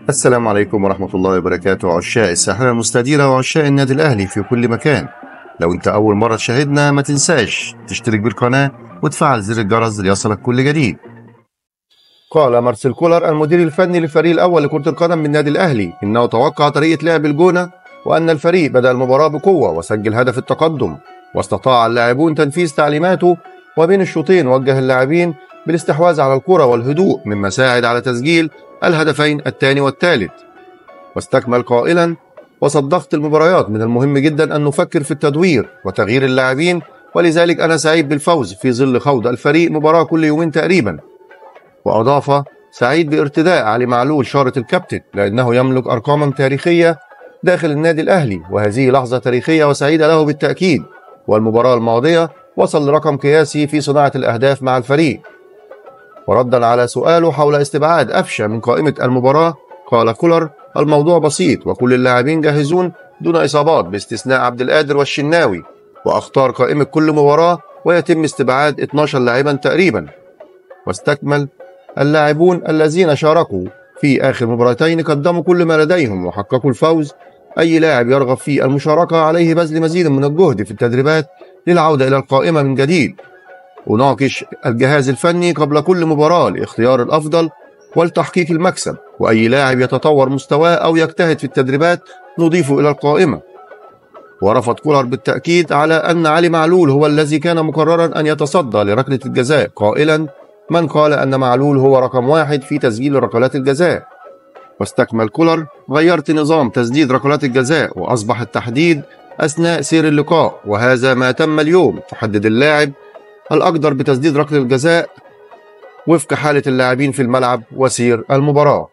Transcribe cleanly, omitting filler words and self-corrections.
السلام عليكم ورحمة الله وبركاته، عشاق الساحرة المستديرة وعشاق النادي الأهلي في كل مكان. لو أنت أول مرة تشاهدنا ما تنساش تشترك بالقناة وتفعل زر الجرس ليصلك كل جديد. قال مارسيل كولر المدير الفني للفريق الأول لكرة القدم من النادي الأهلي إنه توقع طريقة لعب الجونة، وأن الفريق بدأ المباراة بقوة وسجل هدف التقدم، واستطاع اللاعبون تنفيذ تعليماته، وبين الشوطين وجه اللاعبين بالاستحواذ على الكرة والهدوء مما ساعد على تسجيل الهدفين الثاني والثالث. واستكمل قائلا: وسط ضغط المباريات من المهم جدا أن نفكر في التدوير وتغيير اللاعبين، ولذلك أنا سعيد بالفوز في ظل خوض الفريق مباراة كل يومين تقريبا. وأضاف: سعيد بارتداء علي معلول شارة الكابتن لأنه يملك أرقاما تاريخية داخل النادي الأهلي، وهذه لحظة تاريخية وسعيدة له بالتأكيد، والمباراة الماضية وصل لرقم قياسي في صناعة الأهداف مع الفريق. وردا على سؤاله حول استبعاد أفشة من قائمة المباراة، قال كولر: الموضوع بسيط وكل اللاعبين جاهزون دون إصابات باستثناء عبد القادر والشناوي، وأختار قائمة كل مباراة ويتم استبعاد 12 لاعبا تقريبا. واستكمل: اللاعبون الذين شاركوا في آخر مباراتين قدموا كل ما لديهم وحققوا الفوز. أي لاعب يرغب في المشاركة عليه بذل مزيد من الجهد في التدريبات للعودة إلى القائمة من جديد. أناقش الجهاز الفني قبل كل مباراة لاختيار الأفضل ولتحقيق المكسب، وأي لاعب يتطور مستواه أو يجتهد في التدريبات نضيفه إلى القائمة. ورفض كولر بالتأكيد على أن علي معلول هو الذي كان مقررا أن يتصدى لركلة الجزاء، قائلا: من قال أن معلول هو رقم 1 في تسجيل ركلات الجزاء؟ واستكمل كولر: غيرت نظام تسديد ركلات الجزاء وأصبح التحديد أثناء سير اللقاء، وهذا ما تم اليوم. تحدد اللاعب الأقدر بتسديد ركلة الجزاء وفق حالة اللاعبين في الملعب وسير المباراة.